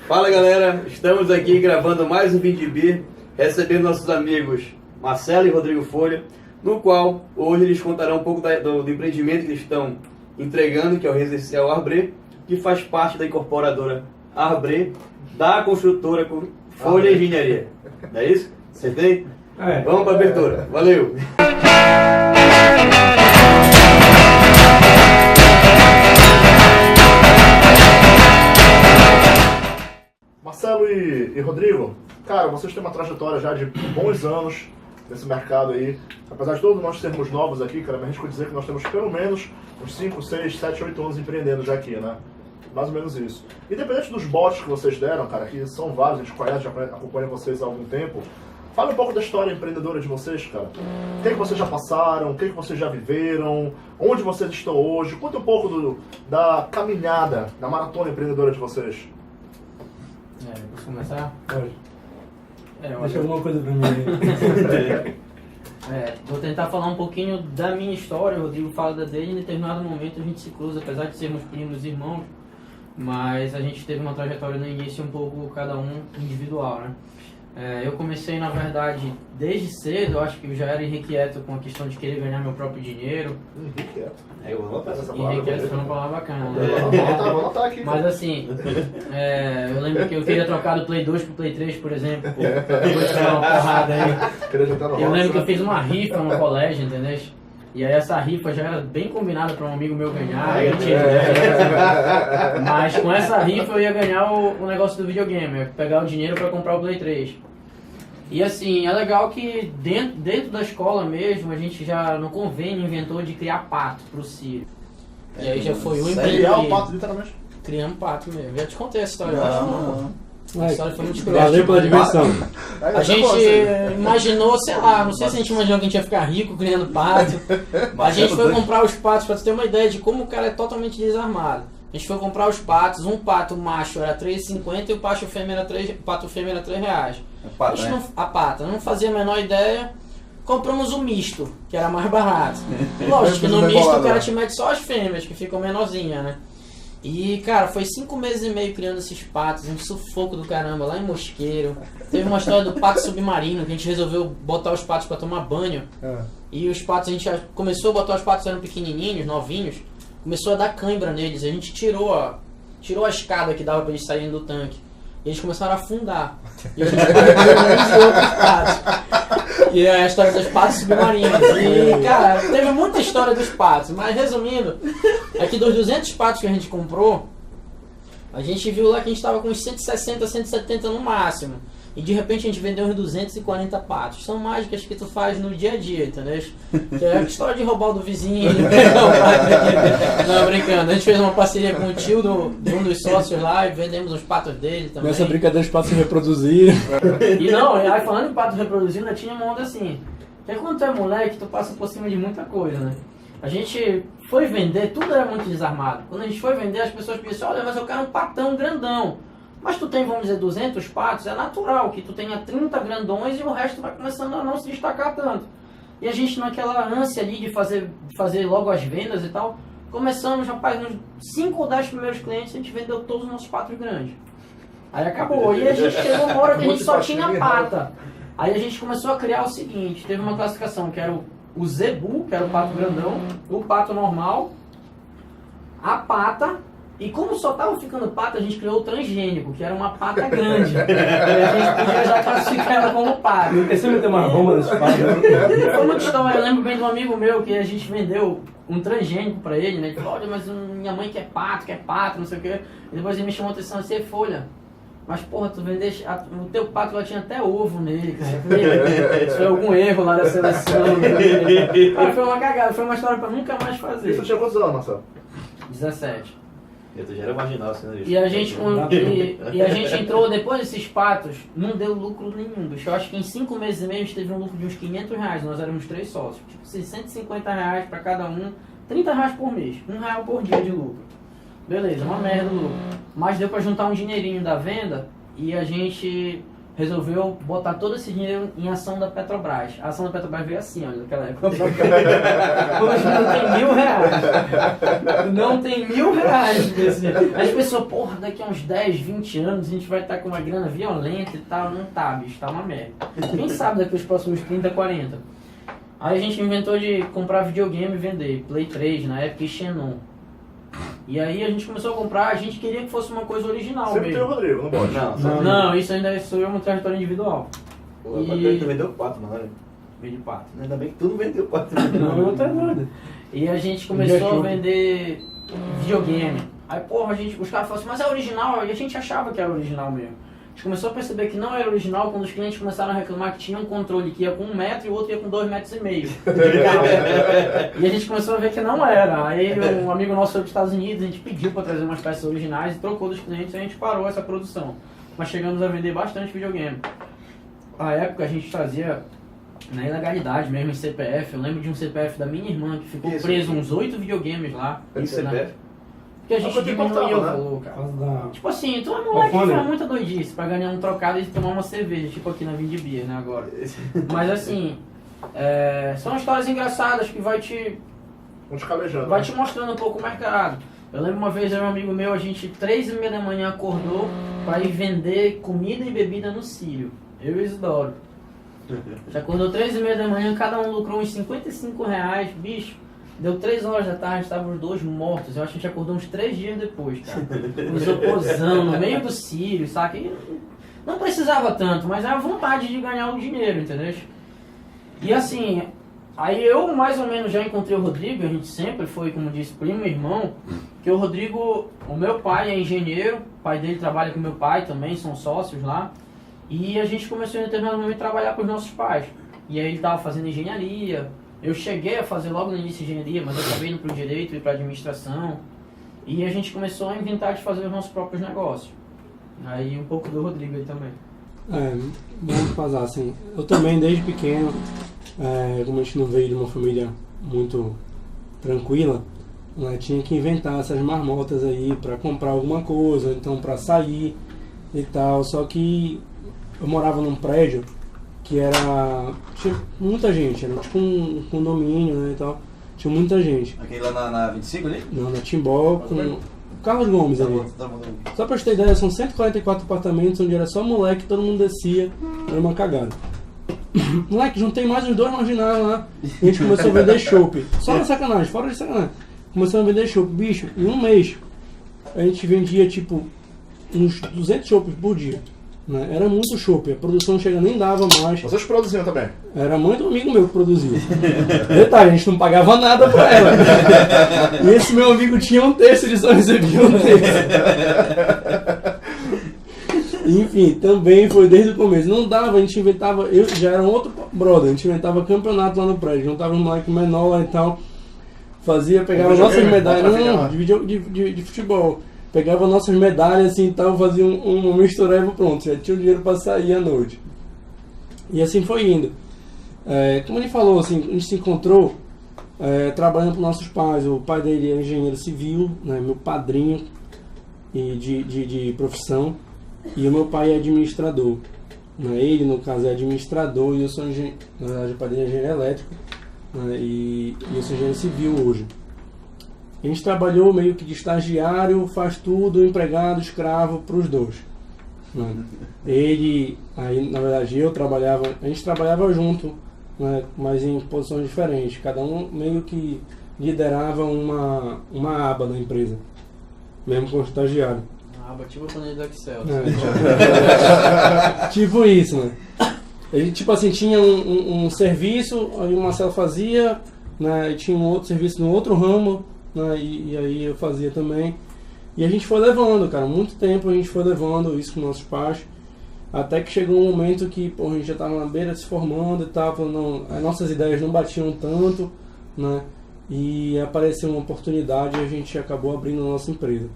Fala galera, estamos aqui gravando mais um vídeo de Beer, recebendo nossos amigos Marcelo e Rodrigo Folha, no qual hoje eles contarão um pouco do empreendimento que eles estão entregando, que é o Residencial Arbrê, que faz parte da incorporadora Arbrê, da construtora Folha Engenharia. Não é isso? Acertei? Vamos para a abertura. Valeu! Marcelo e Rodrigo, cara, vocês têm uma trajetória já de bons anos nesse mercado aí. Apesar de todos nós sermos novos aqui, cara, me arrisco dizer que nós temos pelo menos uns 5, 6, 7, 8 anos empreendendo já aqui, né? Mais ou menos isso. Independente dos botes que vocês deram, cara, que são vários, a gente conhece, já acompanha vocês há algum tempo. Fala um pouco da história empreendedora de vocês, cara. O que vocês já passaram, o que vocês já viveram, onde vocês estão hoje. Conta um pouco da caminhada, da maratona empreendedora de vocês. Posso começar? Pode. Deixa alguma coisa pra mim aí. Vou tentar falar um pouquinho da minha história. O Rodrigo fala da dele. Em determinado momento a gente se cruza, apesar de sermos primos e irmãos, mas a gente teve uma trajetória no início um pouco cada um individual, né? Eu comecei, na verdade, desde cedo. Eu acho que eu já era irrequieto com a questão de querer ganhar meu próprio dinheiro. Irrequieto. Eu vou anotar essa palavra. Irrequieto foi uma palavra bacana, né? Vou anotar aqui. Mas assim, eu lembro que eu queria trocar do Play 2 pro Play 3, por exemplo. Pô, acabou de dar uma porrada aí. Eu lembro que eu fiz uma rifa no colégio, entendeu? E aí essa rifa já era bem combinada para um amigo meu ganhar. Mas com essa rifa eu ia ganhar o negócio do videogame. Eu ia pegar o dinheiro para comprar o Play 3. E assim, é legal que dentro da escola mesmo, a gente já no convênio inventou de criar pato pro Círio. E aí já foi um Criar o pato, literalmente. Criamos pato mesmo. Já te contei essa história, eu acho. Não. A história foi muito escura. Valeu pela dimensão. A gente imaginou, sei lá, não sei se a gente imaginou que a gente ia ficar rico criando pato. A gente foi comprar os patos, pra você ter uma ideia de como o cara é totalmente desarmado. A gente foi comprar os patos, um pato macho era R$3,50 e o pato fêmea era R$3. A pata, não fazia a menor ideia. Compramos o misto, que era mais barato. Lógico que no misto o cara te mete só as fêmeas, que ficam menorzinhas, né? E, cara, foi 5 meses e meio criando esses patos, um sufoco do caramba, lá em Mosqueiro. Teve uma história do pato submarino, que a gente resolveu botar os patos pra tomar banho. E os patos, a gente começou a botar os patos, eram pequenininhos, novinhos. Começou a dar cãibra neles, a gente tirou a escada que dava pra eles saírem do tanque. E eles começaram a afundar. E a gente perdeu outros patos. E é a história dos patos submarinos. E, cara, teve muita história dos patos. Mas, resumindo, é que dos 200 patos que a gente comprou, a gente viu lá que a gente estava com uns 160, 170 no máximo. E de repente a gente vendeu uns 240 patos. São mágicas que tu faz no dia a dia, entendeu? Que é a história de roubar o do vizinho. Não, brincando. A gente fez uma parceria com o tio de um dos sócios lá e vendemos os patos dele também. Nessa brincadeira os patos se reproduzirem. E não, aí falando em patos reproduzindo, ainda tinha uma onda assim. Que quando tu é moleque, tu passa por cima de muita coisa, né? A gente foi vender, tudo era muito desarmado. Quando a gente foi vender, as pessoas pensaram, olha, mas eu quero um patão grandão. Mas tu tem, vamos dizer, 200 patos, é natural que tu tenha 30 grandões e o resto vai começando a não se destacar tanto. E a gente naquela ânsia ali de fazer logo as vendas e tal, começamos, rapaz, nos 5 ou 10 primeiros clientes a gente vendeu todos os nossos patos grandes. Aí acabou, e a gente chegou uma hora que a gente só tinha pata. Aí a gente começou a criar o seguinte, teve uma classificação que era o zebu, que era o pato grandão, o pato normal, a pata. E como só tava ficando pata, a gente criou o transgênico, que era uma pata grande. E a gente podia já classificar ela como pata. Não quer sempre ter uma bomba nesse pato. Foi muita história. Eu lembro bem de um amigo meu que a gente vendeu um transgênico pra ele, né? Ele falou, olha, mas minha mãe quer pato, não sei o quê. E depois ele me chamou a atenção assim, Folha. Mas porra, tu vendeste, o teu pato lá tinha até ovo nele, cara. Isso foi algum erro lá da seleção. Cara, foi uma cagada, foi uma história pra nunca mais fazer. Isso tinha quantos anos, Marcelo? 17. Eu já era marginal, assim, né? E a gente entrou, depois desses patos, não deu lucro nenhum, bicho. Eu acho que em 5 meses e meio a gente teve um lucro de uns R$500, nós éramos 3 sócios. Tipo, R$650 pra cada um, R$30 por mês, R$1 por dia de lucro. Beleza, uma merda o lucro. Mas deu pra juntar um dinheirinho da venda e a gente resolveu botar todo esse dinheiro em ação da Petrobras. A ação da Petrobras veio assim, olha, naquela época. Hoje não tem R$1.000. Não tem R$1.000. As pessoas, porra, daqui a uns 10, 20 anos a gente vai estar com uma grana violenta e tal. Não tá, bicho, tá uma merda. Quem sabe daqui os próximos 30, 40. Aí a gente inventou de comprar videogame e vender. Play 3 na época e Xenon. E aí a gente começou a comprar, a gente queria que fosse uma coisa original Sempre mesmo. tem o Rodrigo, não pode. Não, isso ainda sou eu uma trajetória individual. Pô, tu vendeu 4, mano. Vendi 4. Ainda bem que tu não vendeu 4. Não, eu tô doido. E a gente começou a vender videogame. Aí, porra, os caras falaram assim, mas é original? E a gente achava que era original mesmo. A gente começou a perceber que não era original quando os clientes começaram a reclamar que tinha um controle que ia com 1 metro e o outro ia com 2,5 metros. E a gente começou a ver que não era. Aí um amigo nosso foi para os Estados Unidos, a gente pediu para trazer umas peças originais e trocou dos clientes e a gente parou essa produção. Mas chegamos a vender bastante videogame. Na época a gente trazia na ilegalidade mesmo em CPF. Eu lembro de um CPF da minha irmã que ficou preso uns 8 videogames lá. Isso, CPF? Porque a gente diminuiu o valor, cara. Tipo assim, tu é moleque que faz muita doidice pra ganhar um trocado e tomar uma cerveja, tipo aqui na Vindibia, né, agora. Mas assim, são histórias engraçadas que vai te mostrando um pouco o mercado. Eu lembro uma vez, eu e um amigo meu, a gente 3h30 da manhã acordou pra ir vender comida e bebida no Círio. Eu e Isidoro. Já acordou 3h30 da manhã, cada um lucrou uns R$55, bicho. Deu 3 horas da tarde, estavam os dois mortos. Eu acho que a gente acordou uns 3 dias depois, cara. Com isoporzão, no meio do Círio, saca? E não precisava tanto, mas era a vontade de ganhar o dinheiro, entendeu? E assim, aí eu mais ou menos já encontrei o Rodrigo, a gente sempre foi, como disse, primo e irmão, que o Rodrigo, o meu pai é engenheiro, o pai dele trabalha com meu pai também, são sócios lá. E a gente começou em determinado momento a trabalhar com os nossos pais. E aí ele estava fazendo engenharia. Eu cheguei a fazer logo no início engenharia, mas eu acabei indo para o direito e para a administração. E a gente começou a inventar de fazer os nossos próprios negócios. Aí um pouco do Rodrigo aí também. Vamos fazer assim. Eu também, desde pequeno, como a gente não veio de uma família muito tranquila, né, tinha que inventar essas marmotas aí para comprar alguma coisa, então para sair e tal. Só que eu morava num prédio que tinha muita gente, era tipo um condomínio, né, e tal, tinha muita gente. Aquele lá na 25 ali? Não, na Timbó, com o Carlos Gomes ali. Só pra você ter ideia, são 144 apartamentos onde era só moleque, todo mundo descia, era uma cagada. Moleque, juntei mais uns 2 marginais lá, e a gente começou a vender chopp, só na sacanagem, fora de sacanagem. Começamos a vender chopp, bicho, em um mês, a gente vendia tipo uns 200 chopps por dia. Né? Era muito chopp, a produção nem dava mais. Vocês produziam também? Era mãe do amigo meu que produzia. Detalhe, a gente não pagava nada pra ela. E esse meu amigo tinha 1/3, ele só recebia 1/3. Enfim, também foi desde o começo. Não dava, a gente inventava, eu já era um outro brother, a gente inventava campeonato lá no prédio, juntava um moleque menor lá e tal, pegava nossas medalhas, de futebol. Pegava nossas medalhas assim e tal, fazia um mistureba e pronto, já tinha o dinheiro para sair à noite. E assim foi indo. Como ele falou, assim, a gente se encontrou trabalhando com nossos pais. O pai dele é engenheiro civil, né, meu padrinho de profissão, e o meu pai é administrador. Né, ele, no caso, é administrador e eu sou engenheiro, na verdade, o pai dele é engenheiro elétrico, né, e eu sou engenheiro civil hoje. A gente trabalhou meio que de estagiário, faz tudo, empregado, escravo para os dois. Né? Ele, aí na verdade a gente trabalhava junto, né? Mas em posições diferentes. Cada um meio que liderava uma aba da empresa, mesmo com o estagiário. Uma aba tipo a planilha do Excel. Tipo isso, né? A gente, tipo assim, tinha um serviço, aí o Marcelo fazia, né? E tinha um outro serviço no outro ramo, né, e aí eu fazia também. E a gente foi levando, cara, muito tempo a gente foi levando isso com nossos pais, até que chegou um momento que a gente já estava na beira se formando e tal, as nossas ideias não batiam tanto, né, e apareceu uma oportunidade e a gente acabou abrindo a nossa empresa.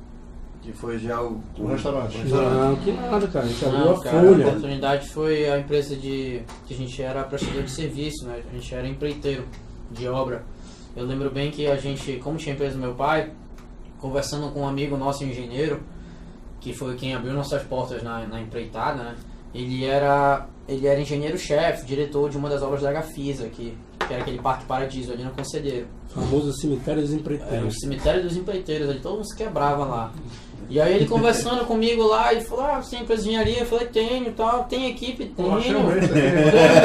Que foi já o restaurante. Não, que nada, cara, a gente abriu a Folha. A oportunidade foi a empresa que a gente era prestador de serviço, né, a gente era empreiteiro de obra. Eu lembro bem que a gente, como tinha a empresa do meu pai, conversando com um amigo nosso engenheiro, que foi quem abriu nossas portas na empreitada, né? ele era engenheiro-chefe, diretor de uma das obras da Gafisa, que era aquele Parque Paradiso ali no Conselheiro. Famoso cemitério dos Era o empreiteiros. cemitério dos empreiteiros, ali todo mundo se quebrava lá. E aí ele conversando comigo lá, ele falou, você tem empresa de engenharia? Eu falei, tenho e tal, tem equipe? Tenho. Eu achei um jeito aqui.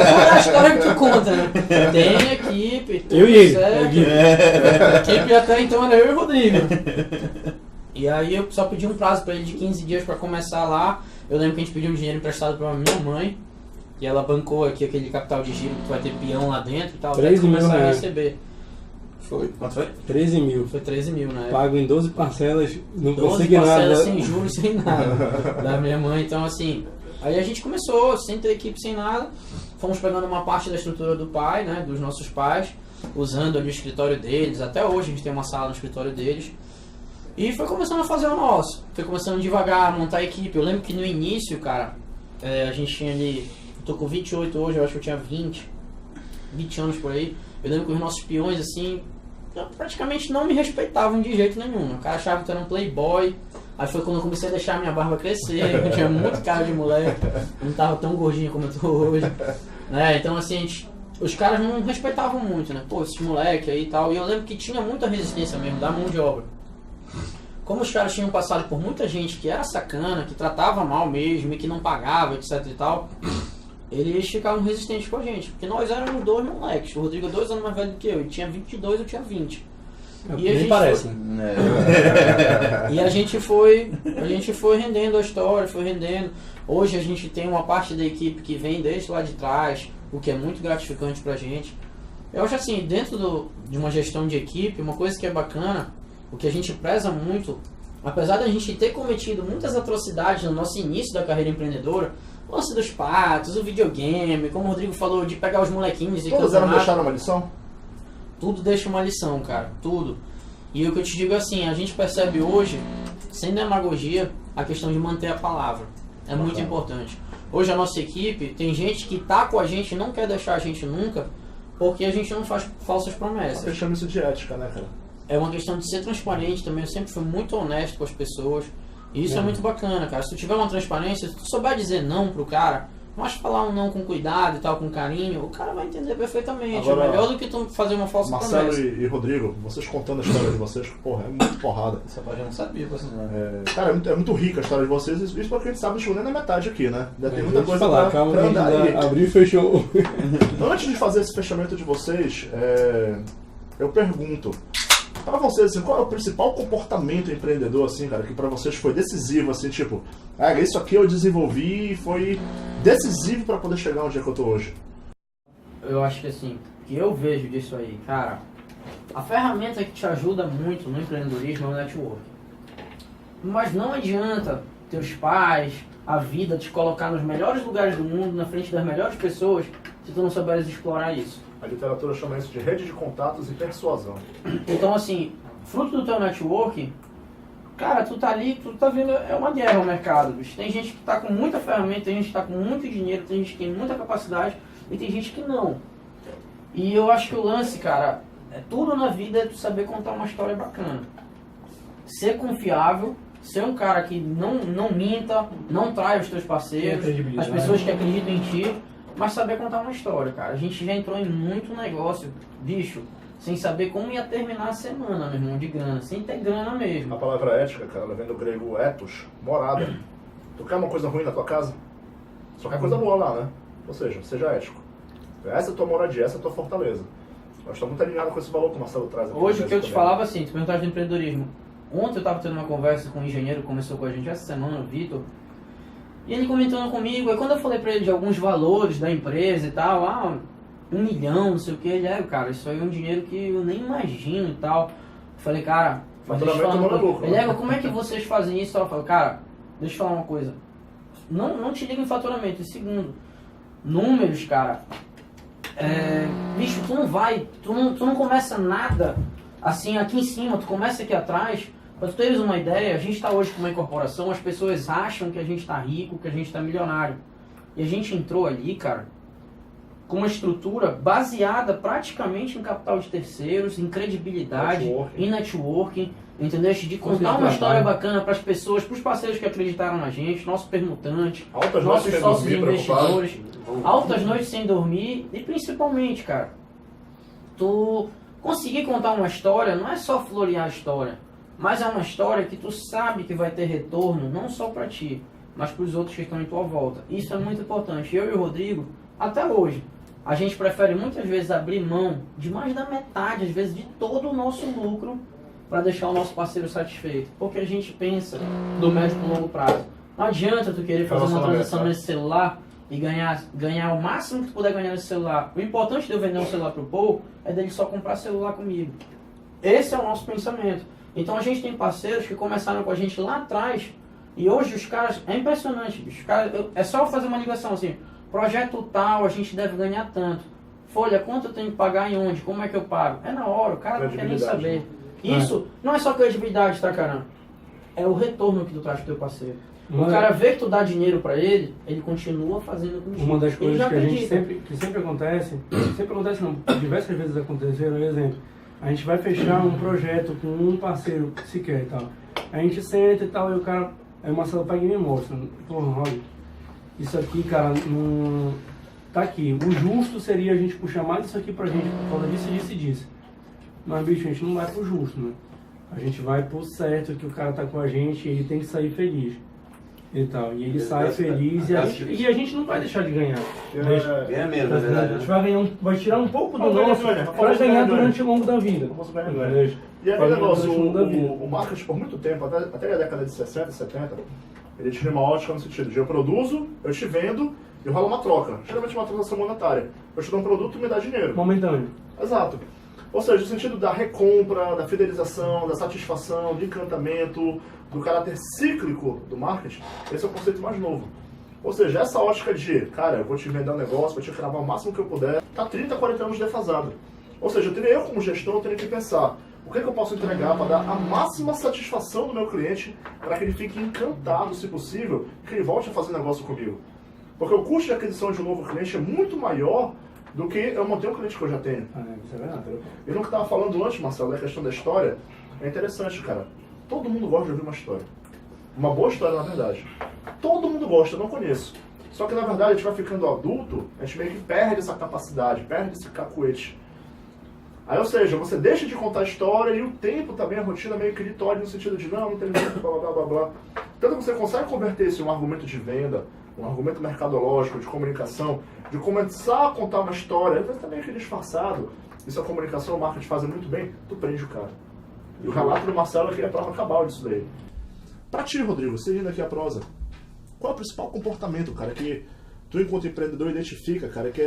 Toda a história que tu conta, né? Tem equipe, tudo Eu e ele. certo. A equipe até então era eu e o Rodrigo. E aí eu só pedi um prazo pra ele de 15 dias pra começar lá. Eu lembro que a gente pediu um dinheiro emprestado pra minha mãe. E ela bancou aqui aquele capital de giro que tu vai ter peão lá dentro e tal. Até 13 mil começar a reais. receber. Foi. Quanto foi? 13 mil. Foi 13 mil, né? Pago em 12 parcelas, não 12 consegui parcelas nada. sem juros, sem nada. Da minha mãe, então assim. Aí a gente começou, sem ter equipe, sem nada. Fomos pegando uma parte da estrutura do pai, né? Dos nossos pais. Usando ali o escritório deles. Até hoje a gente tem uma sala no escritório deles. E foi começando a fazer o nosso. Foi começando devagar, a montar a equipe. Eu lembro que no início, cara, a gente tinha ali. Eu tô com 28 hoje, eu acho que eu tinha 20 anos por aí. Eu lembro que os nossos peões, assim, praticamente não me respeitavam de jeito nenhum. O cara achava que eu era um playboy. Aí foi quando eu comecei a deixar minha barba crescer. Eu tinha muito cara de moleque. Eu não tava tão gordinho como eu tô hoje. Né? Então, assim, os caras não respeitavam muito, né? Pô, esses moleque aí e tal. E eu lembro que tinha muita resistência mesmo da mão de obra. Como os caras tinham passado por muita gente que era sacana, que tratava mal mesmo e que não pagava, etc e tal, eles ficavam resistentes com a gente. Porque nós éramos dois moleques. O Rodrigo é 2 anos mais velho do que eu. Ele tinha 22, eu tinha 20. E a Nem gente parece, foi- né? E a gente foi rendendo a história, foi rendendo. Hoje a gente tem uma parte da equipe que vem desde lá de trás, o que é muito gratificante pra gente. Eu acho assim, dentro de uma gestão de equipe, uma coisa que é bacana, o que a gente preza muito, apesar da gente ter cometido muitas atrocidades no nosso início da carreira empreendedora, o lance dos patos, o videogame, como o Rodrigo falou, de pegar os molequinhos e Todos eram deixaram uma lição? tudo deixa uma lição, cara. Tudo. E o que eu te digo é assim, a gente percebe hoje, sem demagogia, a questão de manter a palavra. É muito importante. Hoje a nossa equipe, tem gente que tá com a gente e não quer deixar a gente nunca, porque a gente não faz falsas promessas. Eu chamo isso de ética, né, cara? É uma questão de ser transparente também. Eu sempre fui muito honesto com as pessoas. E isso é muito bacana, cara. Se tu tiver uma transparência, se tu souber dizer não pro cara, mas falar um não com cuidado e tal, com carinho, o cara vai entender perfeitamente. Agora, é melhor do que tu fazer uma falsa Marcelo promessa. e Rodrigo, vocês contando a história de vocês, porra, é muito porrada. Essa parte eu não sabia, por sinal. Cara, é muito rica a história de vocês, isso porque a gente sabe, não chegou nem na metade aqui, né? Ainda tem muita Vou te coisa falar, pra, calma pra que a gente andar aí. ainda abriu e fechou. Antes de fazer esse fechamento de vocês, eu pergunto, pra vocês, assim, qual é o principal comportamento empreendedor, assim, cara, que pra vocês foi decisivo, assim, tipo, isso aqui eu desenvolvi e foi decisivo pra poder chegar onde é que eu tô hoje? Eu acho que assim, o que eu vejo disso aí, cara, a ferramenta que te ajuda muito no empreendedorismo é o network. Mas não adianta teus pais, a vida, te colocar nos melhores lugares do mundo, na frente das melhores pessoas, se tu não souberes explorar isso. A literatura chama isso de rede de contatos e persuasão. Então, assim, fruto do teu network, cara, tu tá ali, tu tá vendo, é uma guerra o mercado, bicho. Tem gente que tá com muita ferramenta, tem gente que tá com muito dinheiro, tem gente que tem muita capacidade e tem gente que não. E eu acho que o lance, cara, tudo na vida é tu saber contar uma história bacana. Ser confiável, ser um cara que não minta, não trai os teus parceiros, as pessoas que acreditam em ti, mas saber contar uma história, cara. A gente já entrou em muito negócio, bicho, sem saber como ia terminar a semana, meu irmão, de grana, sem ter grana mesmo. A palavra ética, cara, ela vem do grego ethos, morada. Tu quer uma coisa ruim na tua casa? Só quer coisa boa lá, né? Ou seja, seja ético. Essa é a tua moradia, essa é a tua fortaleza. Eu estou muito alinhado com esse valor que o Marcelo traz aqui. Hoje o que eu te também. falava assim, tu perguntaste do empreendedorismo. Ontem eu estava tendo uma conversa com um engenheiro que começou com a gente essa semana, o Vitor. E ele comentando comigo, aí quando eu falei pra ele de alguns valores da empresa e tal, 1 milhão, não sei o que, ele cara, isso aí é um dinheiro que eu nem imagino e tal. Eu falei, cara, mas deixa eu falar uma coisa. Ele, como é que vocês fazem isso? Eu falei, cara, deixa eu falar uma coisa. Não te liga em faturamento. E segundo, números, cara. Bicho, tu não vai, tu não começa nada assim aqui em cima, tu começa aqui atrás. Pra tu teres uma ideia, a gente está hoje com uma incorporação, as pessoas acham que a gente está rico, que a gente está milionário. E a gente entrou ali, cara, com uma estrutura baseada praticamente em capital de terceiros, em credibilidade, Networking. em networking, entendeu? De contar uma história bacana para as pessoas, para os parceiros que acreditaram na gente, nosso permutante, Altas noites nossos sem sócios dormir, preocupado. investidores, altas noites sem dormir e principalmente, cara, tu conseguir contar uma história não é só florear a história, mas é uma história que tu sabe que vai ter retorno não só para ti, mas para os outros que estão em tua volta. Isso é muito importante. Eu e o Rodrigo, até hoje, a gente prefere muitas vezes abrir mão de mais da metade, às vezes de todo o nosso lucro para deixar o nosso parceiro satisfeito, porque a gente pensa do médio para longo prazo. Não adianta tu querer fazer uma transação nesse celular e ganhar o máximo que tu puder ganhar nesse celular. O importante de eu vender um celular pro Paul é dele só comprar celular comigo. Esse é o nosso pensamento. Então a gente tem parceiros que começaram com a gente lá atrás e hoje os caras, é impressionante, bicho. Os caras, é só fazer uma ligação assim, projeto tal, a gente deve ganhar tanto. Folha, quanto eu tenho que pagar e onde? Como é que eu pago? É na hora, o cara não quer nem saber. Né? Isso não é só credibilidade, tá, caramba? É o retorno que tu traz pro teu parceiro. Uma- O cara vê que tu dá dinheiro pra ele, ele continua fazendo contigo. Uma das Ele coisas já que a gente acredita. sempre acontece não, diversas vezes aconteceram, por exemplo, a gente vai fechar um projeto com um parceiro que se quer e tal. A gente senta e tal, e o cara, aí o Marcelo pega e me mostra, porra, olha, isso aqui, cara, não tá aqui. O justo seria a gente puxar mais isso aqui pra gente por causa disso e disso. Mas, bicho, a gente não vai pro justo, né? A gente vai pro certo, que o cara tá com a gente e ele tem que sair feliz. E tal. E ele sai feliz e a gente não vai deixar de ganhar. Ganha menos, na verdade. A gente vai, vai tirar um pouco do Ganha, nosso ganha. para ganhar durante o longo da vida. Famoso ganha, ganha. Entendeu? E aí, Pra ganhar negócio, durante o longo da vida. o marketing por muito tempo, até a década de 60, 70, ele tinha uma ótica no sentido de eu produzo, eu te vendo e rola uma troca. Geralmente uma transação monetária. Eu te dou um produto e me dá dinheiro. Momentâneo. Exato. Ou seja, o sentido da recompra, da fidelização, da satisfação, do encantamento, do caráter cíclico do marketing, esse é o conceito mais novo. Ou seja, essa ótica de, cara, eu vou te vender um negócio, vou te cravar o máximo que eu puder, tá 30, 40 anos defasado. Ou seja, eu como gestor, tenho que pensar, o que, é que eu posso entregar para dar a máxima satisfação do meu cliente, para que ele fique encantado, se possível, e que ele volte a fazer negócio comigo. Porque o custo de aquisição de um novo cliente é muito maior do que eu manter um cliente que eu já tenho. Isso é verdade. E no que eu estava falando antes, Marcelo, da questão da história, é interessante, cara. Todo mundo gosta de ouvir uma história. Uma boa história, na verdade. Todo mundo gosta, eu não conheço. Só que, na verdade, a gente vai ficando adulto, a gente meio que perde essa capacidade, perde esse cacuete. Aí, ou seja, você deixa de contar a história e o tempo também, a rotina meio que lhe torna no sentido de não tem tempo, blá, blá, blá, blá. Tanto que você consegue converter isso em um argumento de venda, um argumento mercadológico, de comunicação, de começar a contar uma história, às vezes tá meio que disfarçado. Isso a comunicação, o marketing fazem muito bem, tu prende o cara. E o relato do Marcelo aqui é a prova cabal disso daí. Pra ti, Rodrigo, seguindo aqui a prosa, qual é o principal comportamento, cara, que tu enquanto empreendedor identifica, cara, que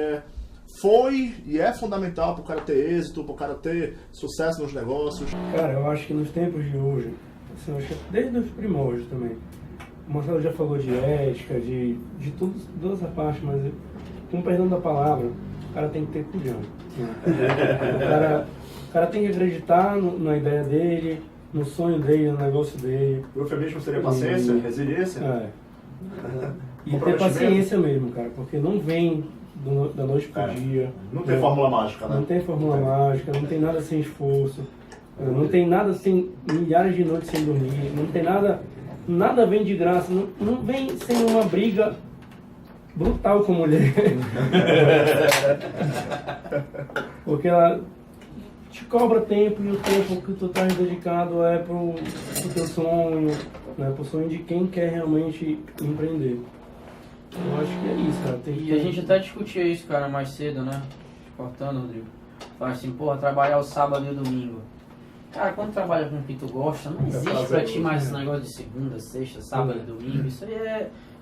foi e é fundamental pro cara ter êxito, pro cara ter sucesso nos negócios? Cara, eu acho que nos tempos de hoje, assim, eu acho que desde os primórdios também, o Marcelo já falou de ética, de tudo, toda essa parte, mas com perdão da palavra, o cara tem que ter culhão. Né? O cara tem que acreditar na ideia dele, no sonho dele, no negócio dele. O eufemismo seria paciência, resiliência? É. E ter paciência mesmo, cara, porque não vem da noite pro dia. Não tem fórmula mágica, né? Não tem fórmula mágica, não tem nada sem esforço, não tem nada sem milhares de noites sem dormir, não tem nada vem de graça, não vem sem uma briga brutal com a mulher. Porque ela te cobra tempo e o tempo que tu estás dedicado é pro teu sonho, né, pro sonho de quem quer realmente empreender. Eu acho que é isso, cara. E a gente até discutia isso, cara, mais cedo, né? Cortando, Rodrigo. Fala assim, porra, trabalhar o sábado e o domingo. Cara, quando trabalha com o que tu gosta, não existe pra ti mais esse negócio de segunda, sexta, sábado e domingo.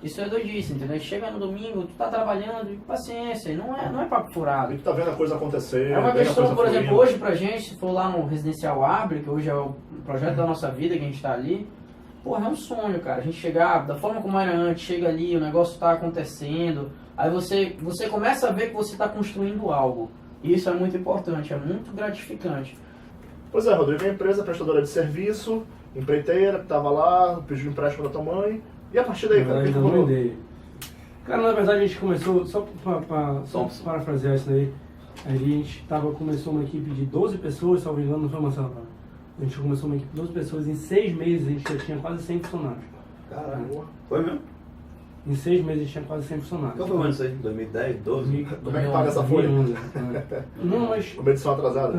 Isso é doidice, entendeu? Chega no domingo, tu tá trabalhando e paciência, e não é papo furado. A gente tá vendo a coisa acontecer. É uma vendo a questão, coisa por exemplo, fluindo. hoje pra gente, se for lá no Residencial Abre, que hoje é o projeto da nossa vida que a gente tá ali, porra, é um sonho, cara. A gente chegar, da forma como era antes, chega ali, o negócio tá acontecendo, aí você começa a ver que você tá construindo algo. E isso é muito importante, é muito gratificante. Pois é, Rodrigo, a empresa prestadora de serviço, empreiteira, que tava lá, pediu empréstimo da tua mãe, e a partir daí, cara, o que ainda que não rolou? dei. Cara, na verdade a gente começou, só para Thompson. parafrasear isso daí, a gente começou uma equipe de 12 pessoas, salvo engano, não foi, Marcelo? A gente começou uma equipe de 12 pessoas, em 6 meses a gente já tinha quase 100 funcionários. Caralho. Foi mesmo? Em 6 meses a gente tinha quase 100 funcionários. Qual foi o ano isso aí? 2010, 12? Como é que paga essa folha? 2011, Não, mas... Uma edição atrasada?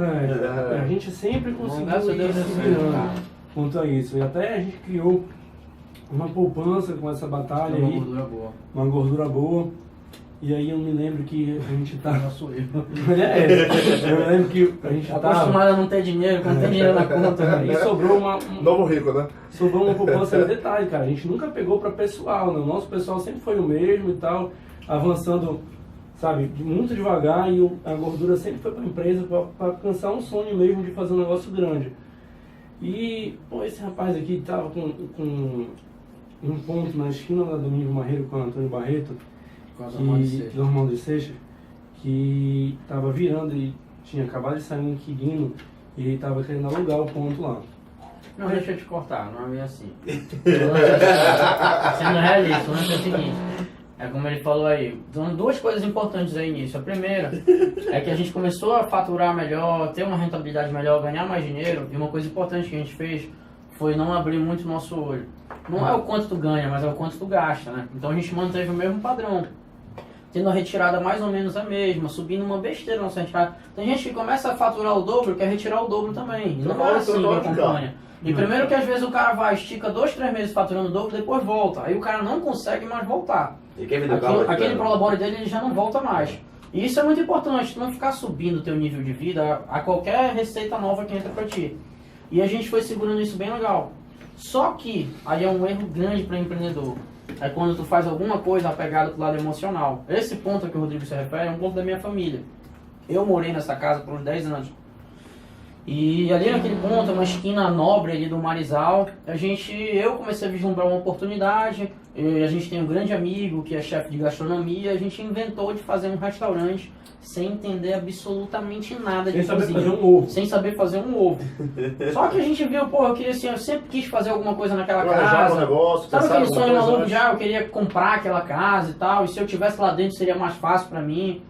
a gente sempre conseguiu graças a Deus, ir se virando quanto a isso. E até a gente criou uma poupança com essa batalha Uma aí, gordura boa. uma gordura boa. E aí eu me lembro que a gente tá... Não sou eu. eu me lembro que a gente tava... Acostumado a não ter dinheiro, quando tem dinheiro na conta. E sobrou Novo rico, né? uma poupança. Detalhe, cara, a gente nunca pegou pra pessoal, né? O nosso pessoal sempre foi o mesmo e tal, avançando, sabe, muito devagar, e a gordura sempre foi pra empresa pra alcançar um sonho mesmo de fazer um negócio grande. E, pô, esse rapaz aqui tava com um ponto na esquina da Domingo Marreiro com o Antônio Barreto, do Armando de Seixas, que tava virando e tinha acabado de sair um inquilino e ele tava querendo alugar o ponto lá. Não, deixa eu te cortar, não é meio assim. Sendo realista, o lance é o seguinte. É como ele falou aí, são duas coisas importantes aí nisso. A primeira é que a gente começou a faturar melhor, ter uma rentabilidade melhor, ganhar mais dinheiro. E uma coisa importante que a gente fez foi não abrir muito o nosso olho. Não é o quanto tu ganha, mas é o quanto tu gasta, né? Então a gente manteve o mesmo padrão. Tendo a retirada mais ou menos a mesma, subindo uma besteira na nossa retirada. Tem gente que começa a faturar o dobro, quer retirar o dobro também. Não é assim que acompanha. E primeiro que às vezes o cara vai, estica 2, 3 meses faturando o dobro, depois volta. Aí o cara não consegue mais voltar. E quem vendeu carro? Aquele prolabore dele ele já não volta mais. E isso é muito importante, não ficar subindo o teu nível de vida a qualquer receita nova que entra pra ti. E a gente foi segurando isso bem legal. Só que aí é um erro grande para empreendedor. É quando tu faz alguma coisa apegada pro lado emocional. Esse ponto a que o Rodrigo se refere é um ponto da minha família. Eu morei nessa casa por uns 10 anos. E ali naquele ponto, uma esquina nobre ali do Marizal, eu comecei a vislumbrar uma oportunidade. A gente tem um grande amigo que é chefe de gastronomia. A gente inventou de fazer um restaurante sem entender absolutamente nada de cozinha. Sem saber fazer um ovo. Sem saber fazer um ovo. Só que a gente viu, pô, eu sempre quis fazer alguma coisa naquela casa. Um negócio, sabe aquele sonho maluco já? Eu queria comprar aquela casa e tal. E se eu tivesse lá dentro seria mais fácil pra mim.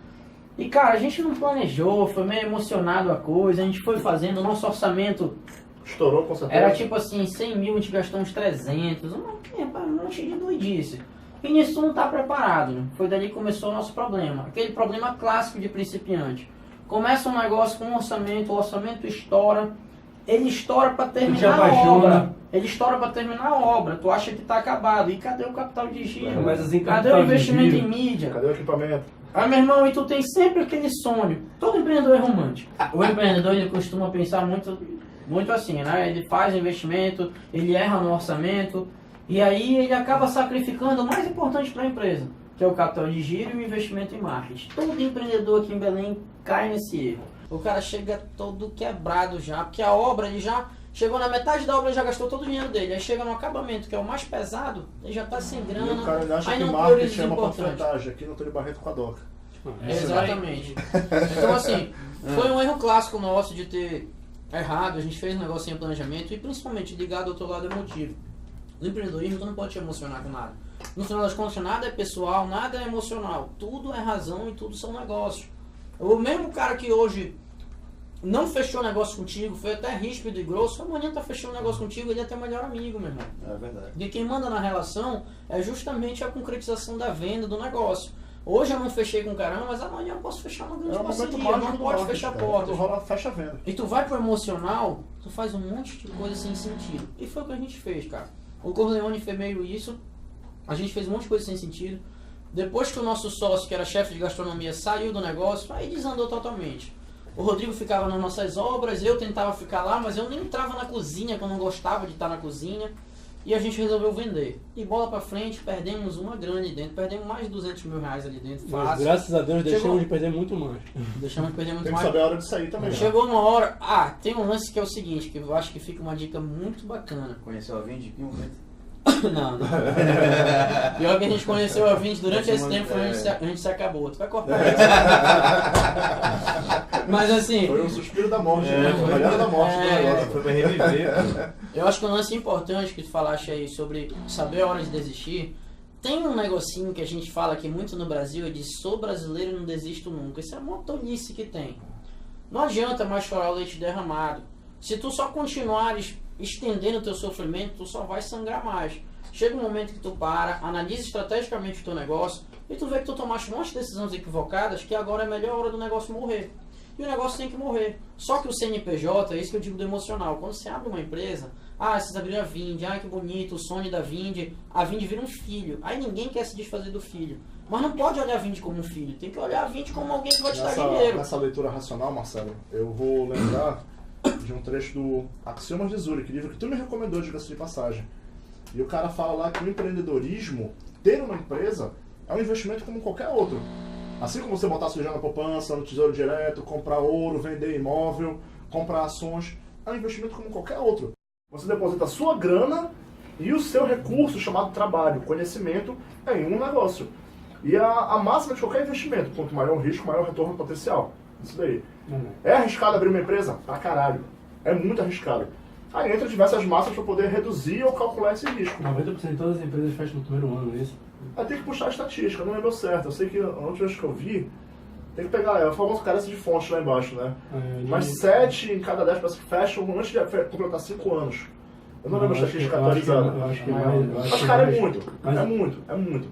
E cara, a gente não planejou, foi meio emocionado a coisa. A gente foi fazendo, o nosso orçamento estourou com certeza. era tipo assim, 100 mil, a gente gastou uns 300. Um monte de doidice. E nisso tu não tá preparado, né? Foi dali que começou o nosso problema. Aquele problema clássico de principiante. Começa um negócio com um orçamento, o orçamento estoura. Ele estoura para terminar a obra. Ele estoura para terminar a obra. Tu acha que tá acabado. E cadê o capital de giro? Mas assim, cadê o investimento em mídia? Cadê o equipamento? Ah, meu irmão, e tu tem sempre aquele sonho. Todo empreendedor é romântico. O empreendedor, ele costuma pensar muito assim, né? Ele faz investimento, ele erra no orçamento, e aí ele acaba sacrificando o mais importante para a empresa, que é o capital de giro e o investimento em marketing. Todo empreendedor aqui em Belém cai nesse erro. O cara chega todo quebrado já, porque a obra, ele já chegou na metade da obra, ele já gastou todo o dinheiro dele. Aí chega no acabamento, que é o mais pesado, ele já tá sem grana. E o cara ainda acha aí que não marketing é uma importante. porcentagem. Aqui no Antônio Barreto com a DOCA. Exatamente. Então assim, foi um erro clássico nosso de ter errado. A gente fez um negócio sem planejamento e principalmente ligado ao outro lado emotivo. No empreendedorismo tu não pode te emocionar com nada. No final das contas nada é pessoal, nada é emocional. Tudo é razão e tudo são negócios. O mesmo cara que hoje não fechou negócio contigo, foi até ríspido e grosso, amanhã tá fechando negócio contigo, ele é teu melhor amigo, meu irmão. É verdade. E quem manda na relação é justamente a concretização da venda do negócio. Hoje eu não fechei com caramba, mas amanhã eu posso fechar uma grande parceria, não pode fechar portas. Fecha a venda. E tu vai pro emocional, tu faz um monte de coisa sem sentido. E foi o que a gente fez, cara. O Corleone fez meio isso, a gente fez um monte de coisa sem sentido. Depois que o nosso sócio, que era chefe de gastronomia, saiu do negócio, aí desandou totalmente. O Rodrigo ficava nas nossas obras, eu tentava ficar lá, mas eu nem entrava na cozinha, que eu não gostava de estar na cozinha. E a gente resolveu vender. E bola pra frente, perdemos uma grana ali dentro. Perdemos mais de 200 mil reais ali dentro. Mas, Fácil. graças a Deus deixamos de perder muito mais. Deixamos de perder muito Tem que mais. saber a hora de sair também. Né? Chegou uma hora... Ah, tem um lance que é o seguinte, que eu acho que fica uma dica muito bacana. Conheceu a Vindy em um momento? Não. Pior que a gente conheceu a Vindy durante esse tempo, a gente se acabou. Tu vai cortar isso. Mas assim... Foi um suspiro da morte, né? Foi a olhada da morte do negócio. Foi pra reviver. Eu acho que um lance importante que tu falaste aí sobre saber a hora de desistir, Tem um negocinho que a gente fala aqui muito no Brasil, é de sou brasileiro e não desisto nunca. Isso é uma tolice que tem. Não adianta mais chorar o leite derramado. Se tu só continuares estendendo o teu sofrimento, tu só vai sangrar mais. Chega um momento que tu para, analisa estrategicamente o teu negócio e tu vê que tu tomaste um monte de decisões equivocadas, que agora é a melhor hora do negócio morrer. E o negócio tem que morrer. Só que o CNPJ, é isso que eu digo do emocional. Quando você abre uma empresa, vocês abriram a Vind, que bonito, o sonho da Vind, a Vind vira um filho. Aí ninguém quer se desfazer do filho. Mas não pode olhar a Vind como um filho, tem que olhar a Vind como alguém que vai te dar dinheiro. Nessa leitura racional, Marcelo, eu vou lembrar de um trecho do Axiomas de Zurich, livro que tu me recomendou, diga-se de passagem. E o cara fala lá que o empreendedorismo, ter uma empresa, é um investimento como qualquer outro. Assim como você botar seu dinheiro na poupança, no tesouro direto, comprar ouro, vender imóvel, comprar ações, é um investimento como qualquer outro. Você deposita a sua grana e o seu recurso chamado trabalho, conhecimento, em um negócio. E a máxima de qualquer investimento, quanto maior o risco, maior o retorno potencial. Isso daí. É arriscado abrir uma empresa? Pra caralho. É muito arriscado. Aí entra diversas massas para poder reduzir ou calcular esse risco. 90% de todas as empresas fecham no primeiro ano, não é isso? Aí tem que puxar a estatística, não lembro certo. Eu sei que a última vez que eu vi, tem que pegar, o famoso carência de fonte lá embaixo, né? Mas 7 em cada 10 parece que fecham antes de completar 5 anos. Eu não lembro a estatística atualizada. Mas, cara, é muito.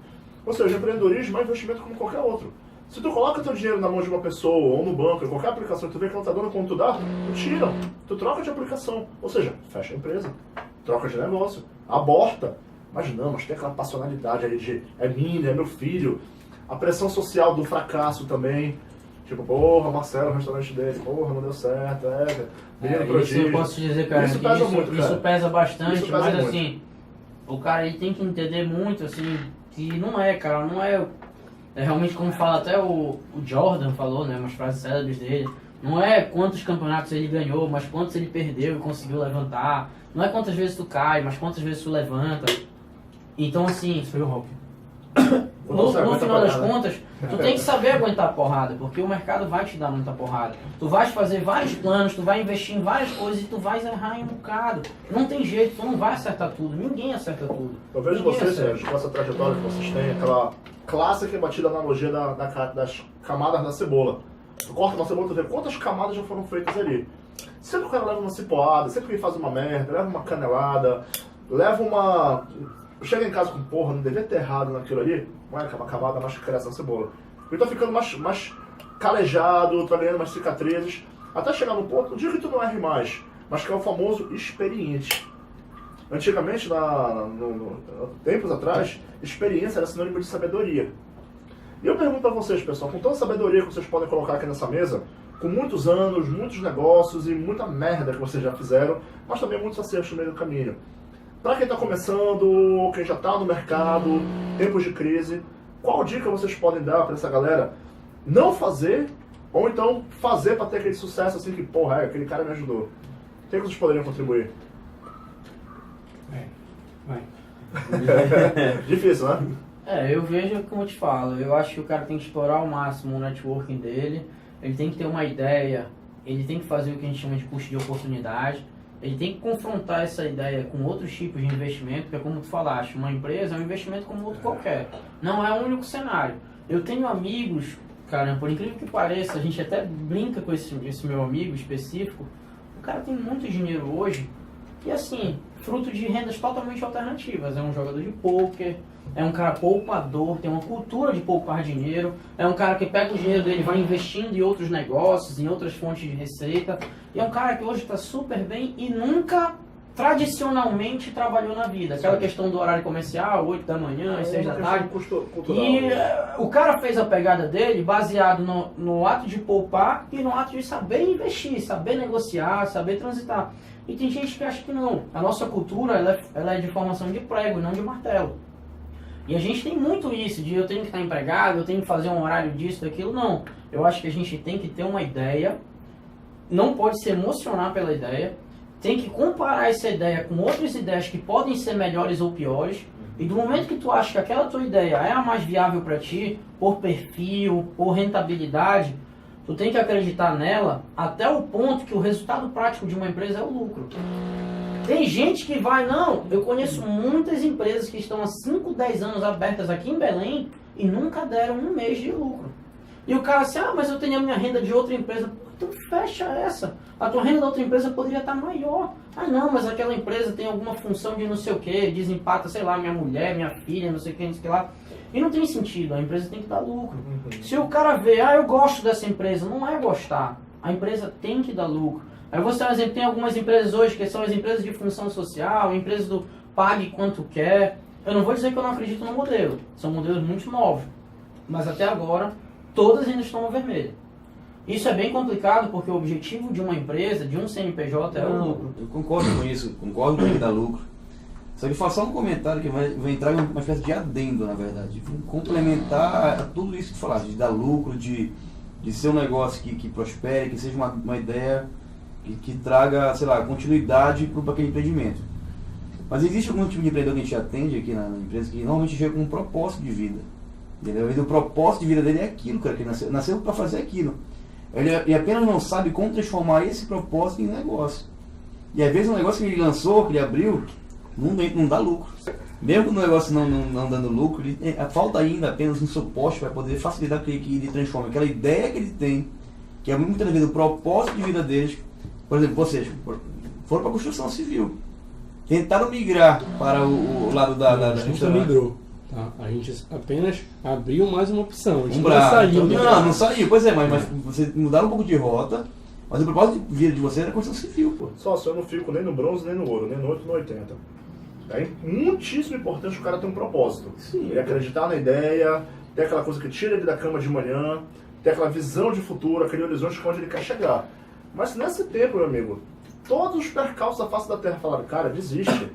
Ou seja, o empreendedorismo é um investimento como qualquer outro. Se tu coloca teu dinheiro na mão de uma pessoa, ou no banco, em qualquer aplicação que tu vê que ela tá dando quando tu dá, tu tira, tu troca de aplicação. Ou seja, fecha a empresa, troca de negócio, aborta. Mas não, mas tem aquela passionalidade aí de é minha, é meu filho. A pressão social do fracasso também. Tipo, porra, Marcelo, o restaurante dele, porra, não deu certo, isso eu posso te dizer, cara, isso que pesa muito, cara. Isso pesa bastante, Isso pesa mas muito. assim, o cara ele tem que entender muito, assim, que não é, cara, não é realmente como fala até o Jordan falou, né, umas frases célebres dele, não é quantos campeonatos ele ganhou, mas quantos ele perdeu e conseguiu levantar, não é quantas vezes tu cai, mas quantas vezes tu levanta. Então assim, Isso foi o rock. no final das contas, tu tem que saber aguentar a porrada, porque o mercado vai te dar muita porrada. Tu vais fazer vários planos, tu vai investir em várias coisas e tu vais errar em um bocado. Não tem jeito, tu não vai acertar tudo, ninguém acerta tudo. Eu vejo Ninguém vocês, acerta. Sérgio, com essa trajetória que vocês têm, aquela clássica e batida analogia das camadas da cebola. Tu corta uma cebola, tu vê quantas camadas já foram feitas ali. Sempre que o cara leva uma cipoada, sempre que ele faz uma merda, leva uma canelada, leva uma... Chega em casa com porra, não devia ter errado naquilo ali, vai uma camada mais que cresce na cebola. Ele tá ficando mais calejado, tá ganhando mais cicatrizes, até chegar no ponto, não digo que tu não erre mais, mas que é o famoso experiente. Antigamente, tempos atrás, experiência era sinônimo de sabedoria. E eu pergunto a vocês, pessoal, com toda a sabedoria que vocês podem colocar aqui nessa mesa, com muitos anos, muitos negócios e muita merda que vocês já fizeram, mas também muitos acertos no meio do caminho. Para quem está começando, quem já está no mercado, tempos de crise, qual dica vocês podem dar para essa galera não fazer, ou então fazer para ter aquele sucesso assim que, porra, aquele cara me ajudou? O que vocês poderiam contribuir? Vai. Difícil, né? Eu vejo como eu te falo, eu acho que o cara tem que explorar ao máximo o networking dele, ele tem que ter uma ideia, ele tem que fazer o que a gente chama de custo de oportunidade, ele tem que confrontar essa ideia com outros tipos de investimento, porque como tu falaste, uma empresa é um investimento como outro qualquer, não é o único cenário. Eu tenho amigos, cara, por incrível que pareça, a gente até brinca com esse meu amigo específico, o cara tem muito dinheiro hoje, e assim, fruto de rendas totalmente alternativas, é um jogador de pôquer, é um cara poupador, tem uma cultura de poupar dinheiro, é um cara que pega o dinheiro dele e vai investindo em outros negócios, em outras fontes de receita, e é um cara que hoje está super bem e nunca tradicionalmente trabalhou na vida. Aquela questão do horário comercial, 8 da manhã, 6 da tarde. E o cara fez a pegada dele baseado no ato de poupar e no ato de saber investir, saber negociar, saber transitar. E tem gente que acha que não. A nossa cultura ela é de formação de prego e não de martelo. E a gente tem muito isso, de eu tenho que estar empregado, eu tenho que fazer um horário disso, daquilo, não. Eu acho que a gente tem que ter uma ideia, não pode se emocionar pela ideia, tem que comparar essa ideia com outras ideias que podem ser melhores ou piores, e do momento que tu acha que aquela tua ideia é a mais viável para ti, por perfil, por rentabilidade, tu tem que acreditar nela até o ponto que o resultado prático de uma empresa é o lucro. Tem gente que vai, não, eu conheço muitas empresas que estão há 5, 10 anos abertas aqui em Belém e nunca deram um mês de lucro. E o cara assim, mas eu tenho a minha renda de outra empresa. Então fecha essa. A tua renda da outra empresa poderia estar maior. Não, mas aquela empresa tem alguma função de não sei o que, desempata, sei lá, minha mulher, minha filha, não sei o que, não sei o que lá. E não tem sentido, a empresa tem que dar lucro. Se o cara vê, eu gosto dessa empresa, não é gostar. A empresa tem que dar lucro. Aí você tem um exemplo, tem algumas empresas hoje que são as empresas de função social, empresas do pague quanto quer. Eu não vou dizer que eu não acredito no modelo. São modelos muito novos. Mas até agora, todas ainda estão no vermelho. Isso é bem complicado porque o objetivo de uma empresa, de um CNPJ, é o lucro. Eu concordo com isso, concordo com que dá lucro. Só que faço só um comentário que vai entrar em uma espécie de adendo, na verdade. Complementar a tudo isso que tu falaste, de dar lucro, de ser um negócio que prospere, que seja uma ideia que traga, sei lá, continuidade para aquele empreendimento. Mas existe algum tipo de empreendedor que a gente atende aqui na empresa que normalmente chega com um propósito de vida. Entendeu? E o propósito de vida dele é aquilo, cara, que nasceu para fazer aquilo. Ele apenas não sabe como transformar esse propósito em negócio. E às vezes um negócio que ele lançou, que ele abriu, não dá lucro. Mesmo que o negócio não dando lucro, falta ainda apenas um suporte para poder facilitar que ele transforme aquela ideia que ele tem, que é muitas vezes o propósito de vida deles. Por exemplo, vocês foram para a construção civil, tentaram migrar para o lado da A gente não migrou. Tá? A gente apenas abriu mais uma opção. A gente não saiu. Não saiu. Pois é, mas vocês mudaram um pouco de rota, mas o propósito de vida de vocês era a construção civil, pô. Só eu não fico nem no bronze, nem no ouro, nem no 8, nem no 80. É muitíssimo importante o cara ter um propósito. Sim. Ele acreditar na ideia, ter aquela coisa que tira ele da cama de manhã, ter aquela visão de futuro, aquele horizonte onde ele quer chegar. Mas nesse tempo, meu amigo, todos os percalços da face da terra falaram, cara, desiste.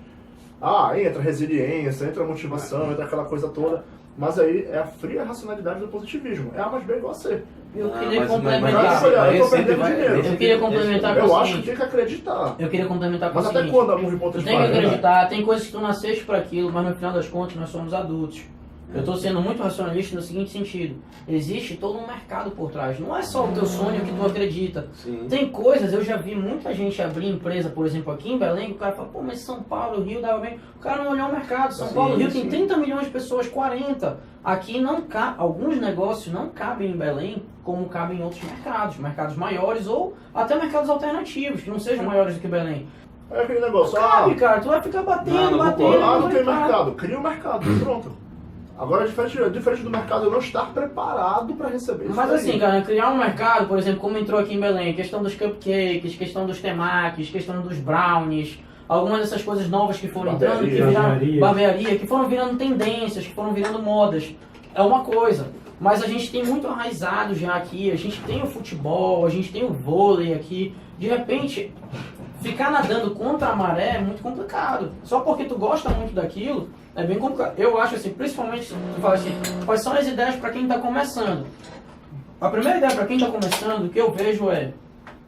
Entra resiliência, entra motivação, entra aquela coisa toda. Mas aí é a fria racionalidade do positivismo. É A mais B igual a C. Eu queria Mas complementar. eu tô perdendo dinheiro. Eu queria complementar com Eu o acho que seguinte. tem que acreditar. Eu queria complementar com o Mas até seguinte. quando a move pontas Tem que acreditar, tem coisas que tu nasceste para aquilo, mas no final das contas nós somos adultos. Eu estou sendo muito racionalista no seguinte sentido: existe todo um mercado por trás, não é só o teu sonho que tu acredita. Sim. Tem coisas, eu já vi muita gente abrir empresa, por exemplo, aqui em Belém, que o cara fala, pô, mas São Paulo, Rio dava bem. O cara não olhou o mercado. São Paulo, Rio tem 30 milhões de pessoas, 40. Aqui não cabe, alguns negócios não cabem em Belém como cabem em outros mercados maiores ou até mercados alternativos, que não sejam maiores do que Belém. É aquele negócio, Cabe, cara, tu vai ficar batendo. não tem vai mercado. Cria o mercado, pronto. Agora, diferente do mercado, eu não estar preparado para receber isso. Mas daí. assim, cara, criar um mercado, por exemplo, como entrou aqui em Belém, questão dos cupcakes, questão dos temakis, questão dos brownies, algumas dessas coisas novas que foram entrando, que viraram barbearia, que foram virando tendências, que foram virando modas, é uma coisa. Mas a gente tem muito arraizado já aqui, a gente tem o futebol, a gente tem o vôlei aqui. De repente, ficar nadando contra a maré é muito complicado. Só porque tu gosta muito daquilo, é bem complicado. Eu acho assim, principalmente, tu fala assim, quais são as ideias para quem está começando? A primeira ideia para quem está começando, o que eu vejo é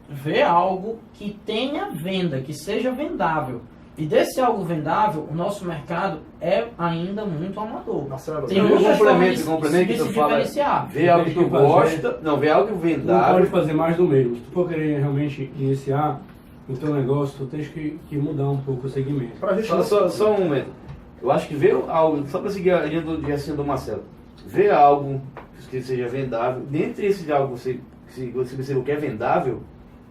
ver algo que tenha venda, que seja vendável. E desse algo vendável, o nosso mercado é ainda muito amador. Marcelo, Tem muitas formas de complemento que se tu fala, diferenciar. ver algo que tu gosta, não, ver algo Tu não vendável. pode fazer mais do mesmo. Se tu for querer realmente iniciar o teu negócio, tu tens que mudar um pouco o segmento. Pra gente Só um momento. Eu acho que ver algo, só para seguir a linha de raciocínio do Marcelo, ver algo que seja vendável, dentre esses algo que você percebeu que é vendável,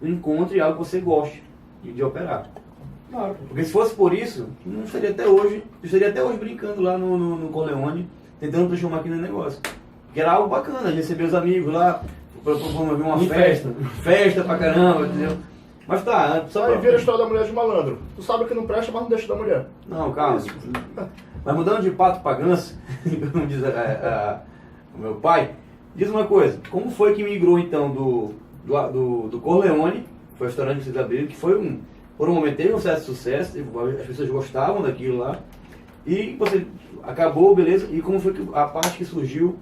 encontre algo que você goste de operar. Claro. Porque se fosse por isso, não estaria até hoje, eu estaria até hoje brincando lá no Corleone, tentando transformar aqui no negócio. Porque era algo bacana, receber os amigos lá, promover uma festa pra caramba, entendeu? Mas tá, só Aí vira a história da mulher de malandro. Tu sabe que não presta, mas não deixa da mulher. Não, calma. Mas mudando de pato pra ganso, como diz o meu pai, diz uma coisa, como foi que migrou então do Corleone, foi o restaurante que vocês abriram, que foi por um momento teve um certo sucesso, as pessoas gostavam daquilo lá, e você acabou, beleza, e como foi que a parte que surgiu,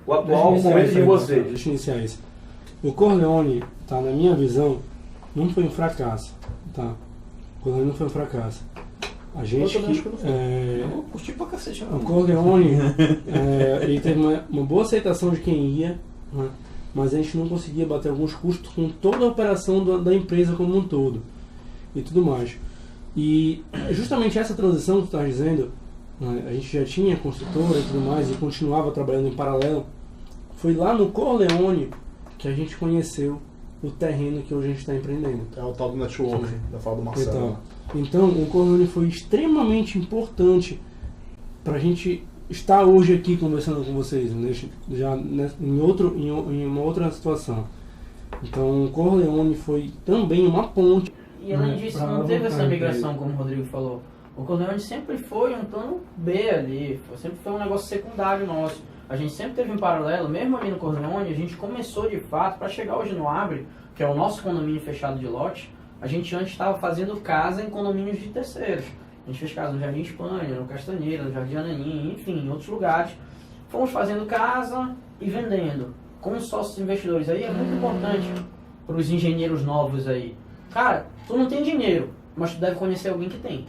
o atual momento de vocês? Deixa eu iniciar isso. O Corleone, tá, na minha visão, não foi um fracasso, tá? O Corleone não foi um fracasso. A gente Eu curti pra cacete. o Corleone, ele teve uma boa aceitação de quem ia, né? Mas a gente não conseguia bater alguns custos com toda a operação da empresa como um todo e tudo mais. E justamente essa transição que tu estás dizendo, né, a gente já tinha construtora e tudo mais e continuava trabalhando em paralelo. Foi lá no Corleone que a gente conheceu o terreno que hoje a gente está empreendendo. É o tal do network, da fala do Marcelo. Então, o Corleone foi extremamente importante para a gente estar hoje aqui conversando com vocês, né, já em uma outra situação. Então, o Corleone foi também uma ponte. E além disso, não teve essa migração, como o Rodrigo falou. O Corleone sempre foi um plano B ali, sempre foi um negócio secundário nosso. A gente sempre teve em paralelo, mesmo ali no Corleone, a gente começou de fato, para chegar hoje no Abre, que é o nosso condomínio fechado de lote, a gente antes estava fazendo casa em condomínios de terceiros. A gente fez casa no Jardim Espanha, no Castanheira, no Jardim Ananinha, enfim, em outros lugares. Fomos fazendo casa e vendendo. Como sócios investidores, aí é muito importante para os engenheiros novos aí. Cara, tu não tem dinheiro, mas tu deve conhecer alguém que tem.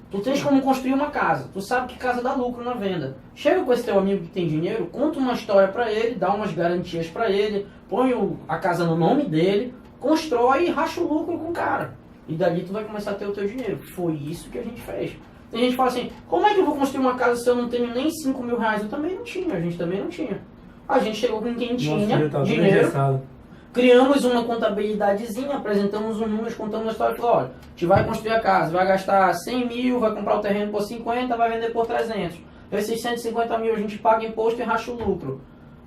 Tu tens como construir uma casa, tu sabe que casa dá lucro na venda. Chega com esse teu amigo que tem dinheiro, conta uma história pra ele, dá umas garantias pra ele, põe a casa no nome dele, constrói e racha o lucro com o cara. E dali tu vai começar a ter o teu dinheiro. Foi isso que a gente fez. Tem gente que fala assim, como é que eu vou construir uma casa se eu não tenho nem 5 mil reais? Eu também não tinha, a gente também não tinha. A gente chegou com quem tinha dinheiro. Criamos uma contabilidadezinha, apresentamos os números, contamos a história e falou, olha, a gente vai construir a casa, vai gastar 100 mil, vai comprar o terreno por 50, vai vender por 300. Esses 150 mil a gente paga imposto e racha o lucro.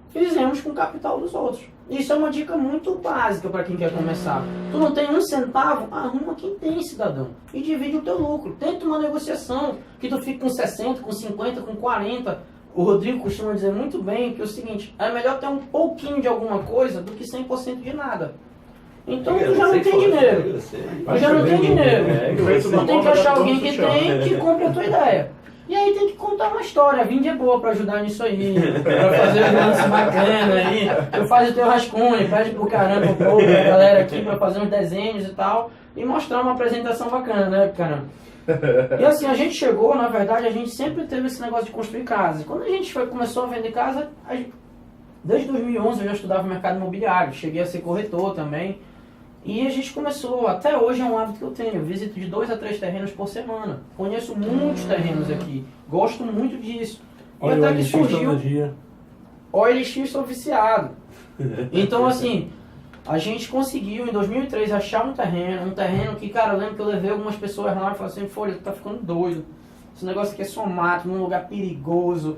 Fizemos com o capital dos outros. Isso é uma dica muito básica para quem quer começar. Tu não tem um centavo, arruma quem tem, cidadão. E divide o teu lucro. Tenta uma negociação, que tu fique com 60, com 50, com 40. O Rodrigo costuma dizer muito bem que é o seguinte, é melhor ter um pouquinho de alguma coisa do que 100% de nada. Então tu já não tem dinheiro. Tu já não tem dinheiro. Tu tem que achar alguém que tem que compre a tua ideia. E aí tem que contar uma história. A Vind é boa pra ajudar nisso aí. Pra fazer um lance bacana aí. Tu faz o teu rascunho, pede pro caramba, pra galera aqui pra fazer uns desenhos e tal. E mostrar uma apresentação bacana, né, caramba? E assim, a gente chegou, na verdade, a gente sempre teve esse negócio de construir casa. E quando a gente começou a vender casa, desde 2011 eu já estudava mercado imobiliário, cheguei a ser corretor também. E a gente começou, até hoje é um hábito que eu tenho, eu visito de 2 a 3 terrenos por semana. Conheço muitos terrenos aqui, gosto muito disso. E até que surgiu... OLX, estou viciado. Então assim... A gente conseguiu, em 2003, achar um terreno que, cara, eu lembro que eu levei algumas pessoas lá e falei assim, Folha, tu tá ficando doido. Esse negócio aqui é só mato, num lugar perigoso,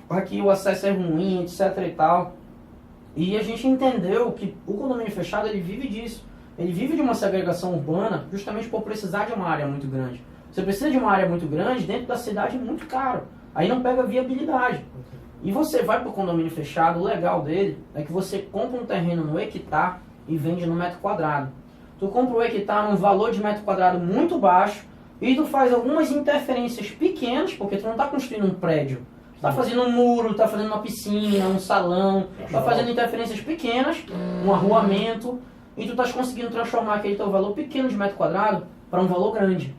aqui o acesso é ruim, etc e tal. E a gente entendeu que o condomínio fechado, ele vive disso. Ele vive de uma segregação urbana justamente por precisar de uma área muito grande. Você precisa de uma área muito grande, dentro da cidade é muito caro. Aí não pega viabilidade. E você vai pro condomínio fechado, o legal dele é que você compra um terreno no hectare, e vende no metro quadrado. Tu compra o hectare num valor de metro quadrado muito baixo e tu faz algumas interferências pequenas, porque tu não está construindo um prédio. Tu está fazendo um muro, está fazendo uma piscina, um salão, está fazendo interferências pequenas, um arruamento, e tu estás conseguindo transformar aquele teu valor pequeno de metro quadrado para um valor grande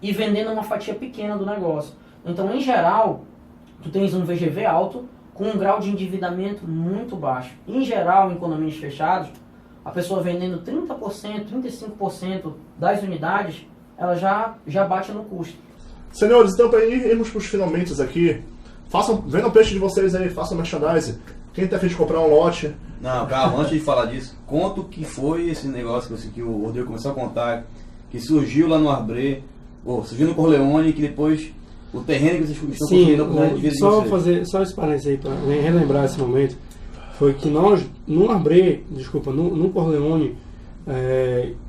e vendendo uma fatia pequena do negócio. Então, em geral, tu tens um VGV alto com um grau de endividamento muito baixo. Em geral, em condomínios fechados, a pessoa vendendo 30%, 35% das unidades, ela já bate no custo. Senhores, então para irmos para os finalmente aqui, vendam o peixe de vocês aí, façam merchandising. Quem tá afim de comprar um lote? Não, calma, antes de falar disso, conta o que foi esse negócio que o Rodrigo começou a contar, que surgiu lá no Arbrê, surgiu no Corleone, que depois o terreno que vocês estão construindo... Só esse parênteses aí para relembrar esse momento. Foi que nós, no Arbrê, no Corleone,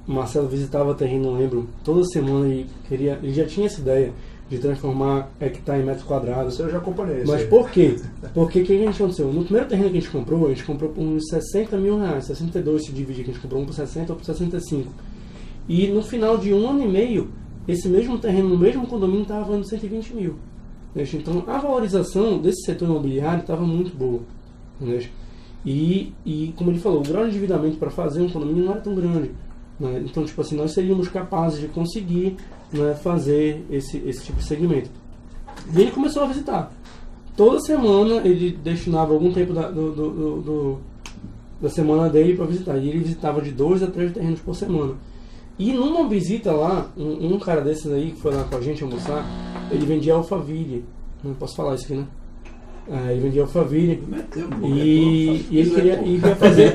o Marcelo visitava terreno, não lembro, toda semana ele já tinha essa ideia de transformar hectare em metro quadrado. Isso eu já acompanhei. Mas por quê? Porque o que a gente aconteceu? No primeiro terreno que a gente comprou por uns 60 mil reais, 62 se divide, que a gente comprou um por 60 ou por 65. E no final de 1 ano e meio, esse mesmo terreno, no mesmo condomínio, estava valendo 120 mil. Então a valorização desse setor imobiliário estava muito boa. E como ele falou, o grau de endividamento para fazer um condomínio não era tão grande, né? Então, tipo assim, nós seríamos capazes de conseguir, né, fazer esse tipo de segmento. E ele começou a visitar. Toda semana ele destinava algum tempo da semana dele para visitar. E ele visitava de 2 a 3 terrenos por semana. E numa visita lá, um cara desses aí que foi lá com a gente almoçar, ele vendia Alphaville. Não posso falar isso aqui, né? Ele vendia Alphaville. E ele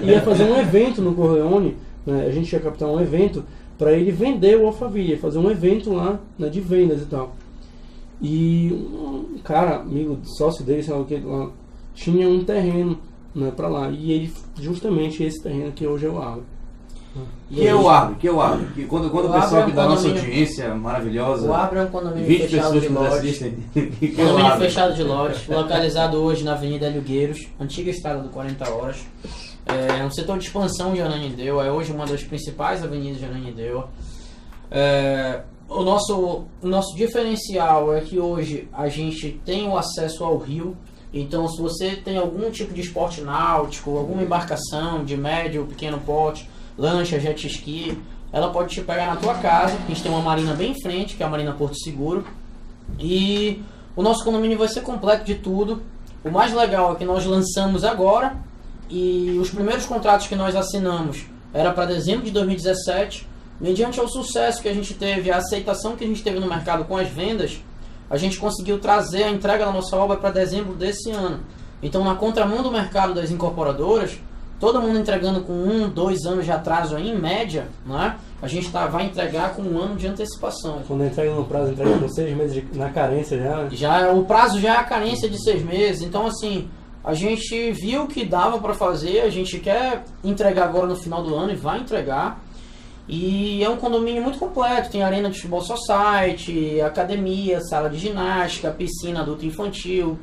ia fazer um evento no Corleone, né? A gente ia captar um evento para ele vender o Alphaville, fazer um evento lá, né, de vendas e tal. E um cara, amigo, sócio dele, sei lá o que, lá, tinha um terreno, né, para lá. E ele, justamente esse terreno que hoje é o Abra. Que é o Abra? Que quando o pessoal que da nossa audiência maravilhosa, o Abra é um condomínio 20 fechado pessoas de que nos lotes. assistem. Condomínio fechado de lotes, localizado hoje na Avenida Elgueiros, antiga estrada do 40 Horas. É um setor de expansão de Ananindeua, é hoje uma das principais avenidas de Ananindeua. O nosso diferencial é que hoje a gente tem o acesso ao rio. Então, se você tem algum tipo de esporte náutico, alguma embarcação de médio ou pequeno porte, lancha, jet ski, ela pode te pegar na tua casa. A gente tem uma marina bem em frente, que é a Marina Porto Seguro. E o nosso condomínio vai ser completo de tudo. O mais legal é que nós lançamos agora, e os primeiros contratos que nós assinamos era para dezembro de 2017. Mediante ao sucesso que a gente teve, a aceitação que a gente teve no mercado com as vendas, a gente conseguiu trazer a entrega da nossa obra para dezembro desse ano. Então, na contramão do mercado das incorporadoras, todo mundo entregando com 1, 2 anos de atraso aí, em média, né? A gente vai entregar com 1 ano de antecipação. Quando entrega no prazo, entrega com 6 meses na carência já. O prazo já é a carência de 6 meses. Então, assim, a gente viu que dava para fazer, a gente quer entregar agora no final do ano e vai entregar. E é um condomínio muito completo, tem arena de futebol society, academia, sala de ginástica, piscina adulta e infantil,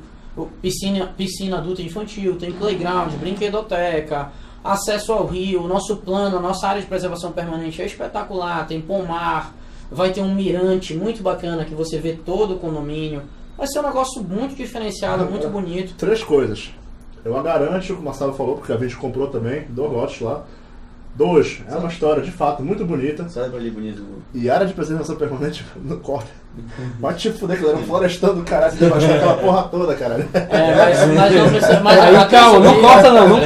piscina adulta e infantil, tem playground, brinquedoteca, acesso ao rio, nosso plano, a nossa área de preservação permanente é espetacular, tem pomar, vai ter um mirante muito bacana que você vê todo o condomínio, vai ser um negócio muito diferenciado, muito bonito. 3 coisas. Eu a garanto, como o Marcelo falou, porque a gente comprou também, 2 lotes lá. 2, é uma história de fato muito bonita. Sabe ali bonito. E área de preservação permanente não corta. Vai te fuder, que era um florestão do caralho, você baixar aquela porra toda, caralho. Mas não precisa mais. Aí calma, não corta não. Não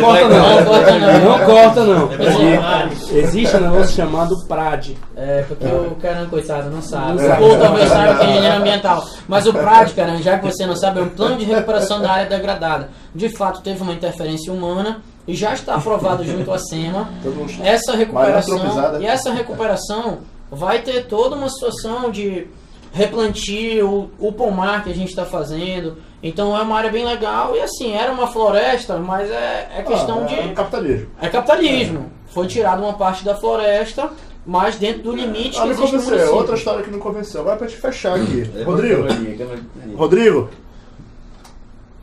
corta não. Não. Existe um negócio chamado PRAD. Porque o cara, coitado, não sabe. Ou talvez saiba que é engenharia ambiental. Mas o PRAD, cara, já que você não sabe, é um plano de recuperação da área degradada. De fato, teve uma interferência humana e já está aprovado junto à SEMA essa recuperação vai ter toda uma situação de replantio, o pomar que a gente está fazendo. Então é uma área bem legal e assim, era uma floresta, mas é questão de... capitalismo. É capitalismo. Foi tirada uma parte da floresta, mas dentro do limite que existe no município. Outra história que não convenceu. Agora pra te fechar aqui. Rodrigo,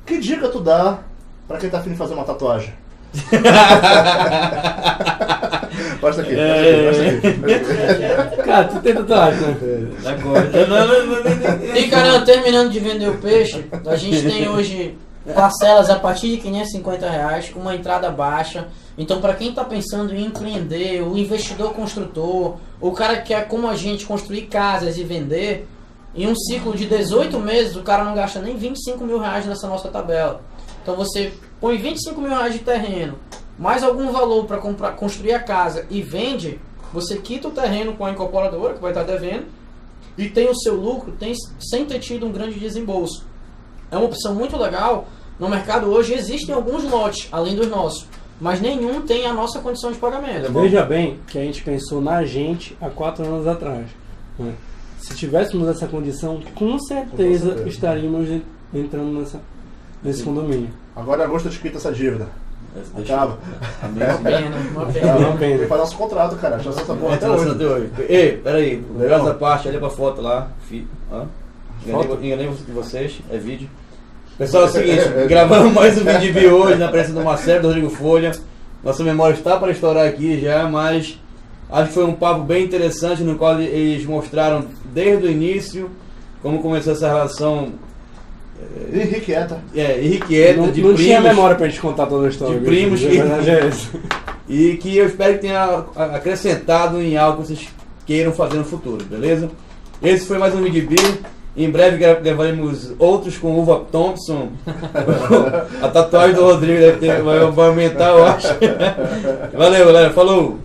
que dica tu dá pra quem tá afim de fazer uma tatuagem? Posta aqui. Cara, tu tem tatuagem, né? E caramba, terminando de vender o peixe, a gente tem hoje parcelas a partir de R$550 com uma entrada baixa. Então, para quem está pensando em empreender, o investidor construtor, o cara que quer, como a gente, construir casas e vender, em um ciclo de 18 meses, o cara não gasta nem R$25 mil nessa nossa tabela. Então, você põe R$25 mil de terreno, mais algum valor para construir a casa e vende, você quita o terreno com a incorporadora, que vai estar devendo, e tem o seu lucro sem ter tido um grande desembolso. É uma opção muito legal. No mercado hoje existem alguns lotes, além dos nossos, mas nenhum tem a nossa condição de pagamento. Veja bem que a gente pensou na gente há 4 anos atrás. Né? Se tivéssemos essa condição, com certeza estaríamos entrando nesse condomínio. Agora em agosto eu te quito essa dívida. Acaba. Uma pena. Tem que fazer nosso contrato, cara. Já essa porra até hoje. Ei, peraí. Legal essa parte, olha pra foto lá. Enganei vocês, é vídeo. Pessoal, é o seguinte, gravamos mais um vídeo hoje na presença do Marcelo, do Rodrigo Folha. Nossa memória está para estourar aqui já, mas acho que foi um papo bem interessante no qual eles mostraram desde o início como começou essa relação irrequieta. Não de primos. Não tinha memória pra gente contar toda a história. De primos e que eu espero que tenha acrescentado em algo que vocês queiram fazer no futuro, beleza? Esse foi mais um vídeo. Em breve gravaremos outros com Uva Thompson. A tatuagem do Rodrigo vai aumentar, eu acho. Valeu, galera. Falou!